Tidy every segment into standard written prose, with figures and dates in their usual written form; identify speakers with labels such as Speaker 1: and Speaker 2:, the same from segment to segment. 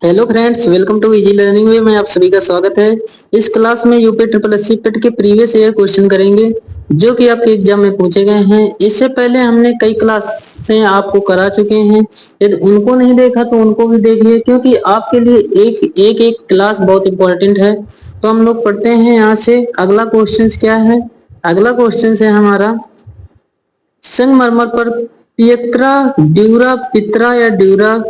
Speaker 1: Hello friends, welcome to easy learning way में आप सभी का स्वागत है। इस क्लास में यूपी ट्रिपल एससी पेट के प्रीवियस ईयर क्वेश्चन करेंगे जो कि आपके एग्जाम में पूछे गए हैं। इससे पहले हमने कई क्लासें आपको करा चुके हैं। यदि उनको नहीं देखा तो उनको भी देखिए, क्योंकि आपके लिए एक क्लास बहुत इंपॉर्टेंट है। तो हम लोग पढ़ते हैं यहाँ से। अगला क्वेश्चन क्या है? अगला क्वेश्चन है हमारा, संगमरमर पर पियत्रा ड्यूरा पित्रा या ड्यूरा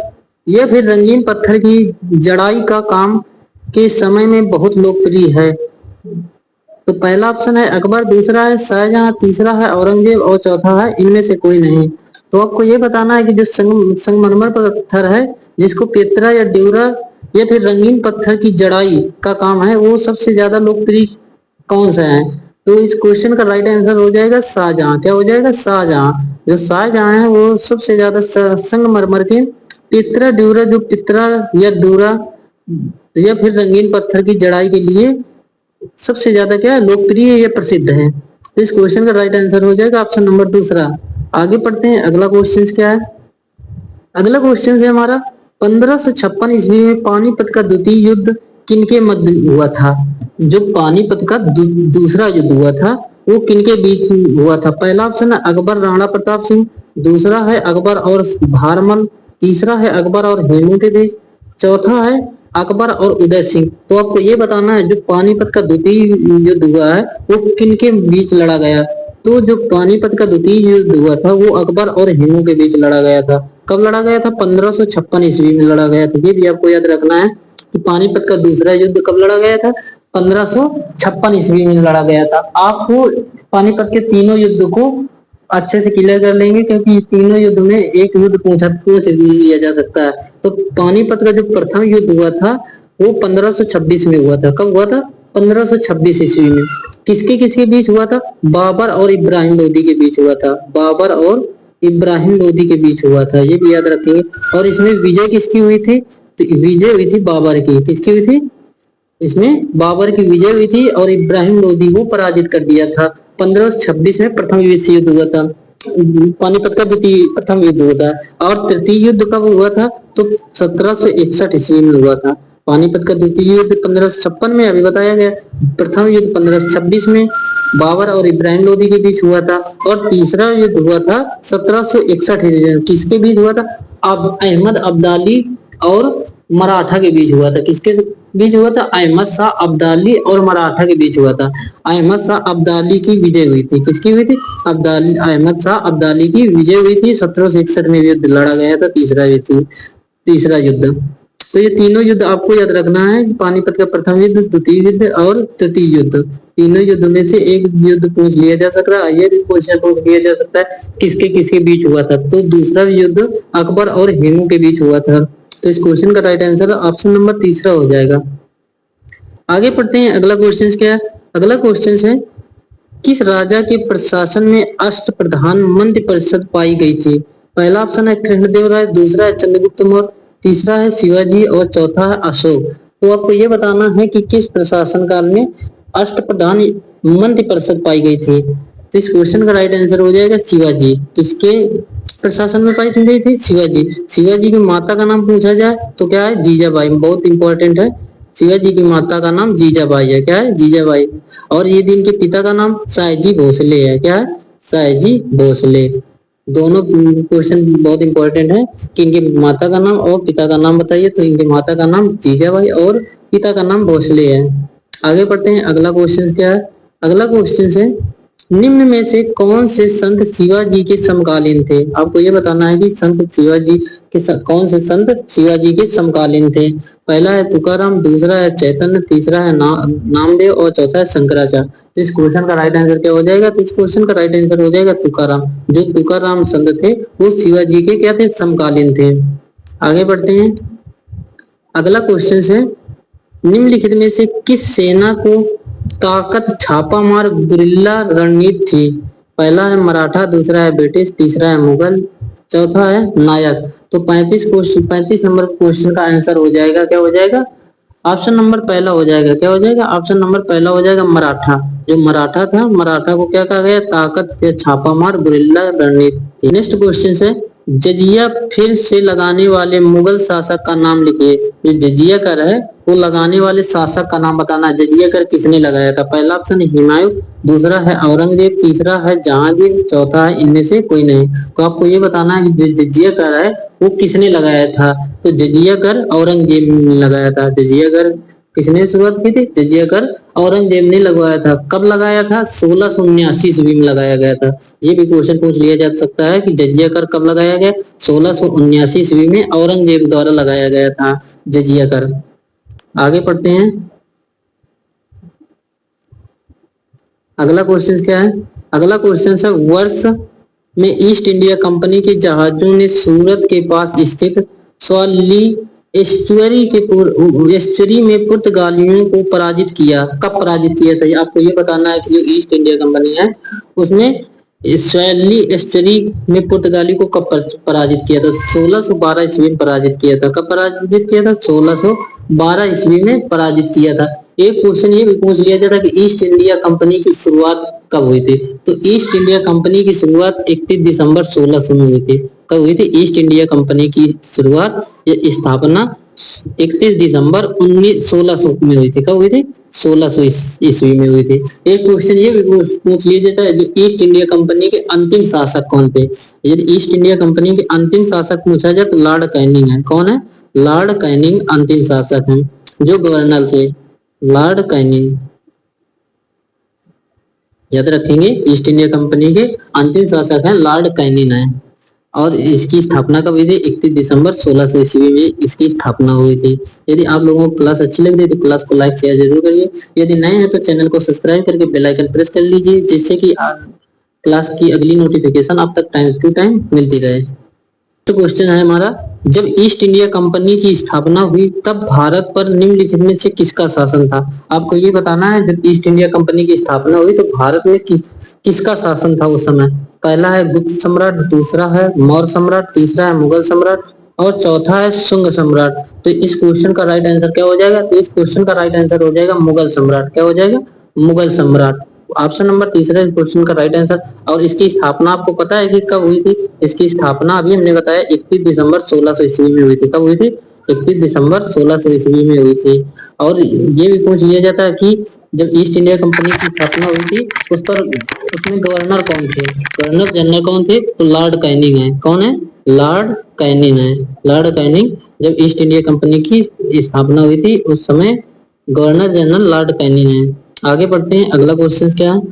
Speaker 1: या फिर रंगीन पत्थर की जड़ाई का काम के समय में बहुत लोकप्रिय है। तो पहला ऑप्शन है अकबर, दूसरा है शाहजहां, तीसरा है औरंगजेब और चौथा है इनमें से कोई नहीं। तो आपको ये बताना है कि जो संगमरमर पत्थर है जिसको पियत्रा या ड्यूरा या फिर रंगीन पत्थर की जड़ाई का काम है, वो सबसे ज्यादा लोकप्रिय कौन सा है? तो इस क्वेश्चन का राइट आंसर हो जाएगा शाहजहां। क्या हो जाएगा? शाहजहां। जो शाहजहां है वो सबसे ज्यादा संगमरमर के पित्रा ड्यूरा, जो पित्रा या डूरा या फिर रंगीन पत्थर की जड़ाई के लिए सबसे ज्यादा क्या है, लोकप्रिय या प्रसिद्ध है। तो इस क्वेश्चन का राइट आंसर हो जाएगा ऑप्शन नंबर दूसरा। आगे पढ़ते हैं, अगला क्वेश्चन क्या है? अगला क्वेश्चन है हमारा, 1556 ईस्वी में पानीपत का द्वितीय युद्ध किनके मध्य हुआ था? जो पानीपत का दूसरा युद्ध हुआ था वो किनके बीच हुआ था? पहला ऑप्शन है अकबर राणा प्रताप सिंह, दूसरा है अकबर और भारमल, तीसरा है अकबर और हेमू के बीच, चौथा है अकबर और उदय सिंह। तो आपको ये बताना है जो पानीपत का द्वितीय युद्ध हुआ है वो किनके बीच लड़ा गया? तो जो पानीपत का द्वितीय युद्ध हुआ था वो अकबर और हेमू के बीच लड़ा गया था। कब लड़ा गया था? 1556 ईस्वी में लड़ा गया था। ये भी आपको याद रखना है कि पानीपत का दूसरा युद्ध कब लड़ा गया था? 1556 ईस्वी में लड़ा गया था। आपको पानीपत के तीनों युद्ध को अच्छे से क्लियर कर लेंगे, क्योंकि तीनों युद्ध में एक युद्ध पूछ लिया जा सकता है। तो पानीपत का जो प्रथम युद्ध हुआ था वो 1526 में हुआ था। कब हुआ था? 1526 ईस्वी में। किसके किसके बीच हुआ था? बाबर और इब्राहिम लोदी के बीच हुआ था। बाबर और इब्राहिम लोदी के बीच हुआ था, ये भी याद रखेंगे। और इसमें विजय किसकी हुई थी? तो विजय हुई थी बाबर की। किसकी हुई थी? इसमें बाबर की विजय हुई थी और इब्राहिम लोदी को पराजित कर दिया था। 1526 में प्रथम विश्व युद्ध हुआ था। पानीपत का द्वितीय प्रथम युद्ध हुआ था। और तृतीय युद्ध कब हुआ था? तो 1761 ईस्वी में हुआ था। पानीपत का द्वितीय युद्ध 1556 में अभी बताया गया, प्रथम युद्ध 1526 में बाबर और इब्राहिम लोदी के बीच हुआ था। और तीसरा युद्ध हुआ था 1761 ईस्वी में। किसके बीच हुआ था? अब अहमद अब्दाली और मराठा के बीच हुआ था। किसके बीच हुआ था? अहमद शाह अब्दाली और मराठा के बीच हुआ था। अहमद शाह अब्दाली की विजय हुई थी। किसकी हुई थी? अब्दाली, अहमद शाह अब्दाली की विजय हुई थी। 1761 में युद्ध लड़ा गया था, तीसरा युद्ध। तो ये तीनों युद्ध आपको याद रखना है। पानीपत का प्रथम युद्ध, द्वितीय युद्ध और तृतीय युद्ध। तीनों युद्ध में से एक युद्ध पूछ लिया जा सकता है। ये भी क्वेश्चन पूछ लिया जा सकता है किसके किसके बीच हुआ था। तो दूसरा युद्ध अकबर और हेमू के बीच हुआ था। तो इस क्वेश्चन का राइट आंसर ऑप्शन नंबर तीसरा हो जाएगा। आगे पढ़ते हैं, अगला क्वेश्चन क्या है? अगला क्वेश्चन है, किस राजा के प्रशासन में अष्ट प्रधान मंत्रि परिषद पाई गई थी? पहला ऑप्शन है कृष्णदेव राय, दूसरा है चंद्रगुप्त मौर्य, तीसरा है शिवाजी और चौथा है अशोक। तो आपको यह बताना है कि किस प्रशासन काल में अष्ट प्रधान मंत्रि परिषद पाई गई थी। तो इस क्वेश्चन का राइट आंसर हो जाएगा शिवाजी। किसके प्रशासन में पाई गई थी? शिवाजी। शिवाजी की माता का नाम पूछा जाए तो क्या है? जीजाबाई। बहुत इंपॉर्टेंट है। शिवाजी की माता का नाम जीजाबाई है। क्या है? जीजाबाई। और ये इनके पिता का नाम सयाजी भोसले है। क्या है? सयाजी भोसले। दोनों क्वेश्चन बहुत इंपॉर्टेंट है कि इनके माता का नाम और पिता का नाम बताइए। तो इनके माता का नाम जीजाबाई और पिता का नाम भोसले है। आगे बढ़ते हैं, अगला क्वेश्चन क्या है? अगला क्वेश्चन है, निम्न में से कौन से संत शिवाजी के समकालीन थे? आपको ये बताना है कि संत शिवाजी के कौन से संत शिवाजी के समकालीन थे। पहला है तुकाराम, दूसरा है चैतन्य, तीसरा है नामदेव और चौथा है शंकराचार्य। तो इस क्वेश्चन का राइट आंसर क्या हो जाएगा? तो इस क्वेश्चन का राइट आंसर हो जाएगा तुकाराम। जो तुकाराम संत थे वो शिवाजी के क्या थे? समकालीन थे। आगे बढ़ते हैं, अगला क्वेश्चन है, निम्नलिखित में से किस सेना को ताकत छापामार गुरिल्ला रणनीति थी? पहला है मराठा, दूसरा है ब्रिटिश, तीसरा है मुगल, चौथा है नायक। तो 35 नंबर क्वेश्चन का आंसर हो जाएगा, क्या हो जाएगा? ऑप्शन नंबर पहला हो जाएगा। क्या हो जाएगा? ऑप्शन नंबर पहला हो जाएगा मराठा। जो मराठा था, मराठा को क्या कहा गया? ताकत से छापामार गुरिल्ला रणनीति। नेक्स्ट क्वेश्चन है, जजिया फिर से लगाने वाले मुगल शासक का नाम लिखिए। जो जजिया कर है वो लगाने वाले शासक का नाम बताना है। जजिया कर किसने लगाया था? पहला ऑप्शन हुमायूं, दूसरा है औरंगजेब, तीसरा है जहांगीर, चौथा है इनमें से कोई नहीं। तो आपको ये बताना है कि जो जजिया कर है वो किसने लगाया था। तो जजिया कर औरंगजेब ने लगाया था। जजिया कर किसने शुरुआत की थी? जजिया कर औरंगजेब ने लगवाया था। कब लगाया था? 1679 ईस्वी में लगाया गया था। ये भी क्वेश्चन पूछ लिया जा सकता है कि जजिया कर कब लगाया गया? 1679 ईस्वी में औरंगजेब द्वारा लगाया गया था जजिया कर। आगे पढ़ते हैं। अगला क्वेश्चन क्या है? अगला क्वेश्चन है वर्ष में ईस्ट इंडिया कंपनी के जहाजों ने सूरत के पास स्थित स्वाली एस्चुरी में पुर्तगालियों को पराजित किया। कब पराजित किया था? आपको ये बताना है कि जो ईस्ट इंडिया कंपनी है उसने स्वैली एस्चुरी में पुर्तगाली को कब पराजित किया था? 1612 ईस्वी में पराजित किया था। कब पराजित किया था? 1612 ईस्वी में पराजित किया था। एक क्वेश्चन ये भी पूछ लिया जाता है कि ईस्ट इंडिया कंपनी की शुरुआत कब हुई थी? तो ईस्ट इंडिया कंपनी की शुरुआत 31 दिसंबर 1600 में हुई थी। कब हुई थी ईस्ट इंडिया कंपनी की शुरुआत या स्थापना? 31 दिसंबर 1600 में हुई थी। कब हुई थी? 1600 ईस्वी में हुई थी। एक क्वेश्चन ये भी पूछ लिया जाता है, जो ईस्ट इंडिया कंपनी के अंतिम शासक कौन थे? यदि ईस्ट इंडिया कंपनी के अंतिम शासक पूछा जाए तो लॉर्ड कैनिंग है। कौन है? लॉर्ड कैनिंग अंतिम शासक है। जो गवर्नर थे लॉर्ड कैनिंग, याद रखेंगे। ईस्ट इंडिया कंपनी के अंतिम शासक हैं लॉर्ड कैनिंग है। और इसकी स्थापना कब हुई थी? 31 दिसंबर 1600 ईस्वी में इसकी स्थापना हुई थी। यदि आप लोगों को क्लास अच्छी लग रही है तो क्लास को लाइक शेयर जरूर करिए। यदि नए हैं तो चैनल को सब्सक्राइब करके बेल आइकन प्रेस कर लीजिए, जिससे कि क्लास की अगली नोटिफिकेशन आप तक टाइम टू टाइम मिलती रहे। तो क्वेश्चन है हमारा, जब ईस्ट इंडिया कंपनी की स्थापना हुई तब भारत पर निम्नलिखित में से किसका शासन था? आपको ये बताना है जब ईस्ट इंडिया कंपनी की स्थापना हुई तो भारत में किसका शासन था उस समय? पहला है गुप्त सम्राट, दूसरा है मौर्य सम्राट, तीसरा है मुगल सम्राट और चौथा है शुंग सम्राट। तो इस क्वेश्चन का राइट आंसर क्या हो जाएगा? तो इस क्वेश्चन का राइट आंसर हो जाएगा मुगल सम्राट। क्या हो जाएगा? मुगल सम्राट। ऑप्शन नंबर तीसरा इस क्वेश्चन का राइट आंसर। और इसकी स्थापना आपको पता है कि कब हुई थी? इसकी स्थापना अभी हमने बताया 31 दिसंबर 1600 ईस्वी में हुई थी। कब हुई थी? 31 दिसंबर 1600 ईस्वी में हुई थी। और ये भी पूछ लिया जाता है कि जब ईस्ट इंडिया कंपनी की स्थापना हुई थी उस पर उसमें गवर्नर कौन थे? गवर्नर जनरल कौन थे? तो लॉर्ड कैनिंग है। कौन है? लॉर्ड कैनिंग है। लॉर्ड कैनिंग जब ईस्ट इंडिया कंपनी की स्थापना हुई थी उस समय गवर्नर जनरल लॉर्ड कैनिंग है। आगे बढ़ते हैं। अगला क्वेश्चन क्या है?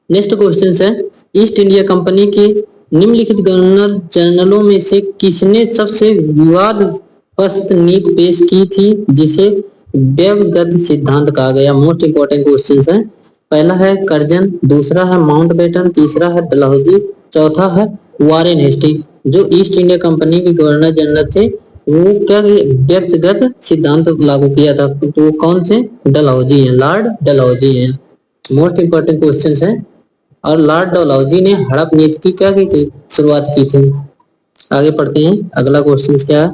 Speaker 1: नेक्स्ट क्वेश्चन है, ईस्ट इंडिया कंपनी के निम्नलिखित गवर्नर जनरलों में से किसने सबसे विवादग्रस्त नीति पेश की थी जिसे व्यवगत सिद्धांत कहा गया? मोस्ट इंपोर्टेंट क्वेश्चन है। पहला है कर्जन, दूसरा है माउंटबेटन, तीसरा है डलहौजी, चौथा है वारेन हेस्टिंग। जो ईस्ट इंडिया कंपनी के गवर्नर जनरल थे वो क्या व्यक्तिगत सिद्धांत लागू किया था? तो कौन से? डलहौजी हैं, लॉर्ड डलहौजी हैं। मोस्ट इंपोर्टेंट क्वेश्चन है। और लॉर्ड डलहौजी ने हड़प नीति की क्या की थी? शुरुआत की थी। आगे पढ़ते हैं। अगला क्वेश्चन क्या है?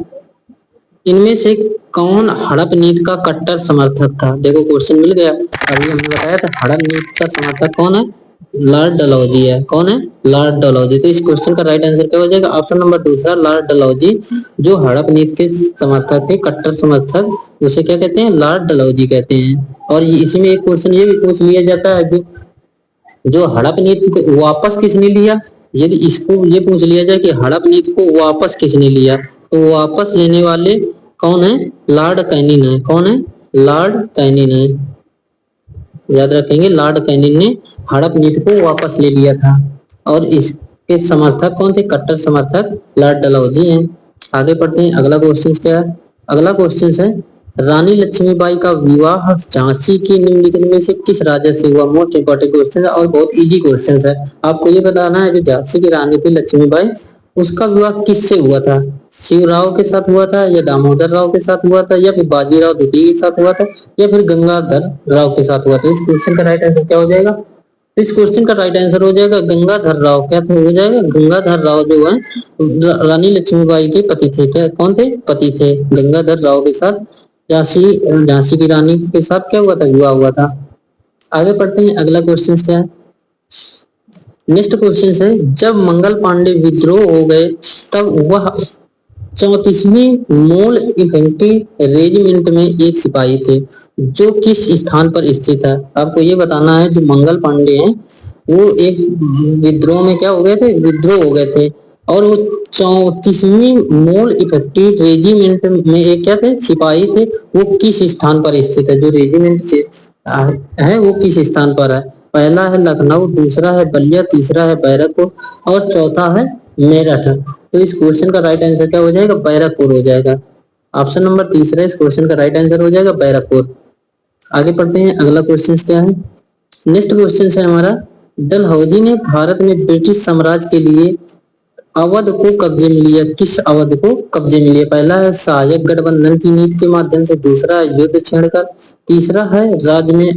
Speaker 1: इनमें से कौन हड़प नीति का कट्टर समर्थक था? देखो क्वेश्चन मिल गया। अभी हमने बताया था हड़प नीति का समर्थक कौन है? लॉर्ड डलहौजी है। कौन है? लॉर्ड डलहौजी। तो इस क्वेश्चन का राइट आंसर क्या हो जाएगा? ऑप्शन नंबर दूसरा लॉर्ड डलहौजी, जो हड़प नीति के समर्थक थे, कट्टर समर्थक, उसे क्या कहते हैं? लॉर्ड डलहौजी कहते हैं। और इसमें एक क्वेश्चन ये भी पूछ लिया जाता है कि जो हड़प नीति को वापस किसने लिया? यदि इसको ये पूछ लिया जाए कि हड़प नीति को वापस किसने लिया तो वापस लेने वाले कौन है? लॉर्ड कैनिंग है। कौन है? लॉर्ड कैनिंग है। याद रखेंगे लॉर्ड कैनिंग ने हड़प नीति को वापस ले लिया था। और इसके समर्थक कौन थे? कट्टर समर्थक लॉर्ड डलहौजी हैं। आगे पढ़ते हैं। अगला क्वेश्चन क्या है? अगला क्वेश्चन है, रानी लक्ष्मीबाई का विवाह झांसी की निम्नलिखित में से किस राजा से हुआ? मोस्ट इंपोर्टेंट क्वेश्चन है और बहुत इजी क्वेश्चन है। आपको ये बताना है जो झांसी की रानी थी लक्ष्मीबाई, उसका विवाह किससे हुआ था? शिवराव के साथ हुआ था या दामोदर राव के साथ हुआ था या फिर बाजीराव द्वितीय के साथ हुआ था या फिर गंगाधर राव के साथ हुआ था? इस क्वेश्चन का राइट आंसर क्या हो जाएगा? तो इस क्वेश्चन का राइट आंसर हो जाएगा गंगाधर राव। क्या हो जाएगा? गंगाधर राव जो है रानी लक्ष्मीबाई के पति थे। क्या कौन थे? पति थे। गंगाधर राव के साथ झांसी झांसी की रानी के साथ क्या हुआ था? विवाह हुआ था। आगे पढ़ते हैं। अगला क्वेश्चन क्या है? नेक्स्ट क्वेश्चन है, जब मंगल पांडे विद्रोह हो गए तब वह 34वीं मोल इन्फेंट्री रेजिमेंट में एक सिपाही थे, जो किस स्थान पर स्थित है। आपको ये बताना है, जो मंगल पांडे हैं वो एक विद्रोह में क्या हो गए थे, विद्रोह हो गए थे, और वो 34वीं मोल इन्फेंट्री रेजिमेंट में एक क्या थे, सिपाही थे। वो किस स्थान पर स्थित है, जो रेजिमेंट है वो किस स्थान पर है। पहला है लखनऊ, दूसरा है बलिया, तीसरा है बैरकपुर और चौथा है मेरठ। तो इस क्वेश्चन का राइट आंसर क्या हो जाएगा, बैरकपुर हो जाएगा। ऑप्शन नंबर तीसरा इस क्वेश्चन का राइट आंसर हो जाएगा बैरकपुर। आगे पढ़ते हैं, अगला क्वेश्चन क्या है। नेक्स्ट क्वेश्चन है हमारा, डलहौजी ने भारत में ब्रिटिश साम्राज्य के लिए अवध को कब्जे में लिया। किस अवध को कब्जे में लिया। पहला है सहायक गठबंधन की नीति के माध्यम से, दूसरा है युद्ध छेड़कर, तीसरा है राज्य में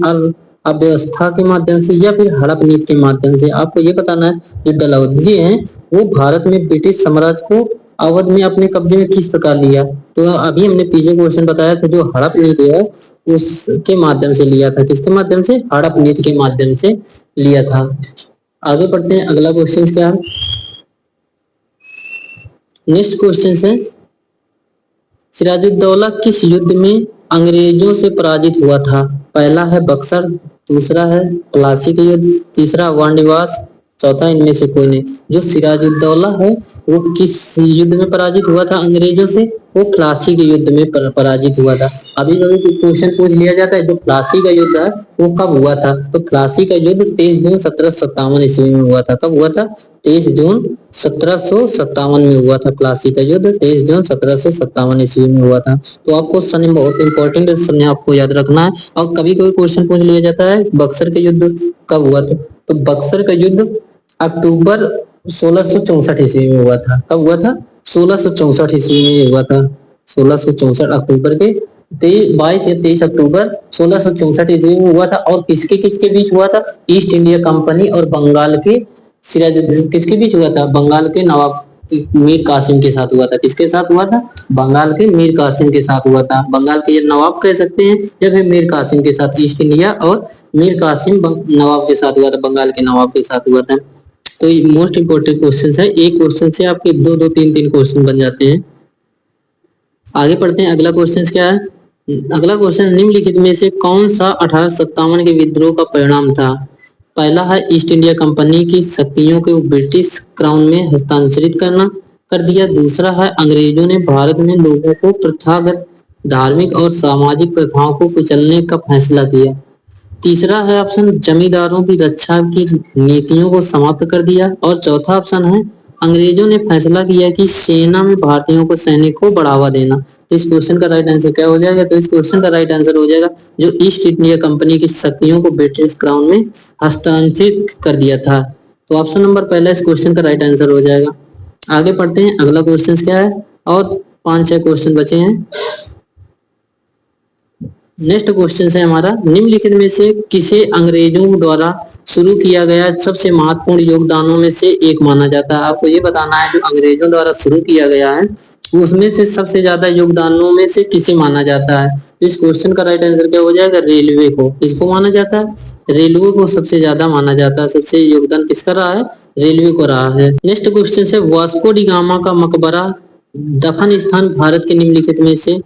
Speaker 1: अव्यवस्था के माध्यम से, या फिर हड़प नीति के माध्यम से। आपको ये बताना है, जो डलहौजी हैं वो भारत में ब्रिटिश साम्राज्य को अवध में अपने कब्जे में किस प्रकार लिया। तो अभी हमने पीछे क्वेश्चन बताया था, जो हड़प नीति है उसके माध्यम से लिया था। किसके माध्यम से, हड़प नीति के माध्यम से लिया था। आगे पढ़ते हैं, अगला क्वेश्चन क्या है। नेक्स्ट क्वेश्चन है, सिराजुद्दौला किस युद्ध में अंग्रेजों से पराजित हुआ था। पहला है बक्सर, दूसरा है प्लासी का युद्ध, तीसरा वानडिवास, चौथा इनमें से कोई नहीं। जो सिराजुद्दौला है वो किस युद्ध में पराजित हुआ था अंग्रेजों से, वो प्लासी के युद्ध में पराजित हुआ था। अभी कभी क्वेश्चन पूछ लिया जाता है, जो प्लासी का युद्ध है वो कब हुआ था। तो प्लासी का युद्ध 23 जून 1757 ईस्वी में हुआ था। कब हुआ था, 23 जून 1757 में हुआ था। प्लासी का युद्ध 23 जून 1757 ईस्वी में हुआ था। तो आपको सन बहुत इंपॉर्टेंट है, आपको याद रखना है। और कभी कभी क्वेश्चन पूछ लिया जाता है, बक्सर का युद्ध कब हुआ था। तो बक्सर का युद्ध अक्टूबर 1664 ईस्वी में हुआ था। कब हुआ था, 1664 ईस्वी में हुआ था। 1664 अक्टूबर के 22 या 23 अक्टूबर 1664 ईस्वी में हुआ था। और किसके किसके बीच हुआ था, ईस्ट इंडिया कंपनी और बंगाल के सिराजुद्दौला किसके बीच हुआ था, बंगाल के नवाब मीर कासिम के साथ हुआ था। किसके साथ हुआ था, बंगाल के मीर कासिम के साथ हुआ था। बंगाल के ये नवाब कह सकते हैं, या फिर मीर कासिम के साथ। ईस्ट इंडिया और मीर कासिम नवाब के साथ हुआ था, बंगाल के नवाब के साथ हुआ था। तो ये मोस्ट इंपोर्टेंट क्वेश्चन है। एक क्वेश्चन से आपके दो दो तीन तीन क्वेश्चन बन जाते हैं। आगे पढ़ते हैं, अगला क्वेश्चन क्या है। अगला क्वेश्चन, निम्नलिखित में से कौन सा 1857 के विद्रोह का परिणाम था। पहला है ईस्ट इंडिया कंपनी की शक्तियों को ब्रिटिश क्राउन में हस्तांतरित कर दिया। दूसरा है अंग्रेजों ने भारत में लोगों को प्रथागत धार्मिक और सामाजिक प्रथाओं को कुचलने का फैसला किया। तीसरा है ऑप्शन, जमींदारों की रक्षा की नीतियों को समाप्त कर दिया। और चौथा ऑप्शन है, अंग्रेजों ने फैसला किया कि सेना में भारतीयों को सैनिक को बढ़ावा देना। तो इस क्वेश्चन का राइट आंसर क्या हो जाएगा, तो इस क्वेश्चन का राइट आंसर हो जाएगा, जो ईस्ट इंडिया कंपनी की शक्तियों को ब्रिटिश क्राउन में हस्तांतरित कर दिया था। तो ऑप्शन नंबर पहला इस क्वेश्चन का राइट आंसर हो जाएगा। आगे पढ़ते हैं, अगला क्वेश्चन क्या है, और 5-6 क्वेश्चन बचे हैं। नेक्स्ट क्वेश्चन है हमारा, निम्नलिखित में से किसे अंग्रेजों द्वारा शुरू किया गया सबसे महत्वपूर्ण योगदानों में से एक माना जाता है। आपको ये बताना है, जो अंग्रेजों द्वारा शुरू किया गया है उसमें से सबसे ज्यादा योगदानों में से किसे माना जाता है। तो इस क्वेश्चन का राइट आंसर क्या हो जाएगा, रेलवे को। किसको माना जाता है, रेलवे को सबसे ज्यादा माना जाता है। सबसे योगदान किसका रहा है, रेलवे को रहा है। नेक्स्ट क्वेश्चन है, वास्को डी गामा का मकबरा दफन स्थान भारत के निम्नलिखित में से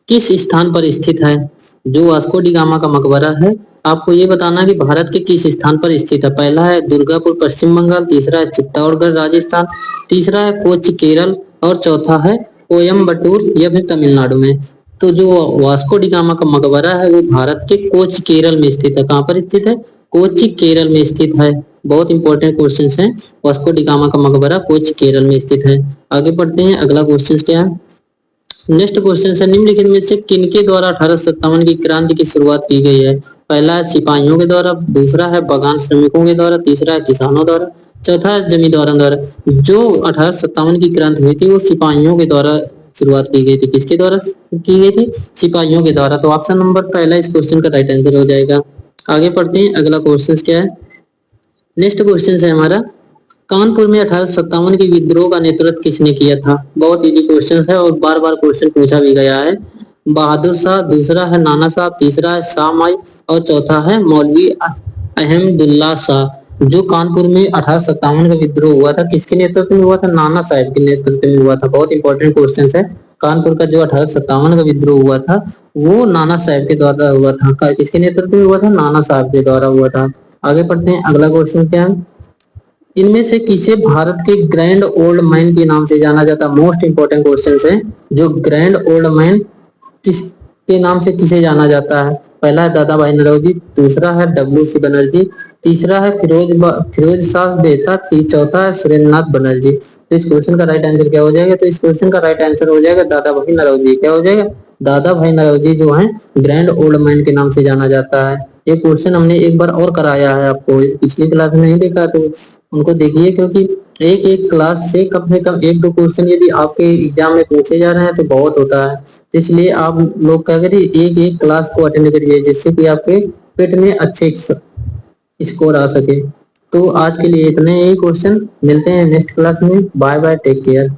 Speaker 1: किस स्थान पर स्थित है। जो वास्को डी गामा का मकबरा है, आपको ये बताना है कि भारत के किस स्थान पर स्थित है। पहला है दुर्गापुर पश्चिम बंगाल, तीसरा है चित्तौड़गढ़ राजस्थान, तीसरा है कोच्चि केरल और चौथा है कोयम्बटूर या फिर तमिलनाडु में। तो जो वास्को डी गामा का मकबरा है वो भारत के कोच्चि केरल में स्थित है। कहाँ पर स्थित है, कोच्चि केरल में स्थित है। बहुत इंपॉर्टेंट क्वेश्चन है। वास्को डी गामा का मकबरा कोच्चि केरल में स्थित है। आगे बढ़ते हैं, अगला क्वेश्चन क्या है। नेक्स्ट क्वेश्चन है, निम्नलिखित में से किनके द्वारा 1857 की क्रांति की शुरुआत की गई है। पहला है सिपाहियों के द्वारा, दूसरा है बागान श्रमिकों के द्वारा, तीसरा है किसानों द्वारा, चौथा है जमींदारों द्वारा। जो 1857 की क्रांति हुई थी वो सिपाहियों के द्वारा शुरुआत की गई थी। किसके द्वारा की गई थी, सिपाहियों के द्वारा। तो ऑप्शन नंबर पहला इस क्वेश्चन का राइट आंसर हो जाएगा। आगे पढ़ते हैं, अगला क्वेश्चन क्या है। नेक्स्ट क्वेश्चन है हमारा, कानपुर में 1857 के विद्रोह का नेतृत्व किसने किया था। बहुत इजी क्वेश्चन है और बार बार क्वेश्चन पूछा भी गया है। बहादुर शाह, दूसरा है नाना साहब, तीसरा है शाह माई और चौथा है मौलवी अहमदुल्ला शाह। जो कानपुर में 1857 का विद्रोह हुआ था, किसके नेतृत्व में हुआ था? नाना साहब के नेतृत्व में हुआ था। बहुत इंपॉर्टेंट क्वेश्चन है। कानपुर का जो 1857 का विद्रोह हुआ था वो नाना साहब के द्वारा हुआ था। किसके नेतृत्व में हुआ था? नाना साहब के द्वारा हुआ था। आगे पढ़ते हैं, अगला क्वेश्चन क्या है? इनमें से किसे भारत के ग्रैंड ओल्ड मैन के नाम से जाना जाता है? मोस्ट इंपोर्टेंट क्वेश्चन है। जो ग्रैंड ओल्ड मैन किसके नाम से किसे जाना जाता है? पहला है दादा भाई नौरोजी, दूसरा है डब्ल्यू सी बनर्जी, तीसरा है फिरोज शाह मेहता, चौथा है सुरेंद्र नाथ बनर्जी। तो इस क्वेश्चन का राइट आंसर क्या हो जाएगा? तो इस क्वेश्चन का राइट आंसर हो जाएगा दादा भाई नौरोजी। क्या हो जाएगा? दादा भाई नौरोजी जो है ग्रैंड ओल्ड मैन के नाम से जाना जाता है। ये क्वेश्चन हमने एक बार और कराया है आपको, पिछली क्लास में नहीं देखा तो उनको देखिए, क्योंकि एक एक क्लास से कम एक दो क्वेश्चन यदि आपके एग्जाम में पूछे जा रहे हैं तो बहुत होता है। तो इसलिए आप लोग क्या करिए, एक एक क्लास को अटेंड करिए, जिससे कि आपके पेट में अच्छे स्कोर आ सके। तो आज के लिए इतने ही क्वेश्चन, मिलते हैं नेक्स्ट क्लास में। Bye bye, take care.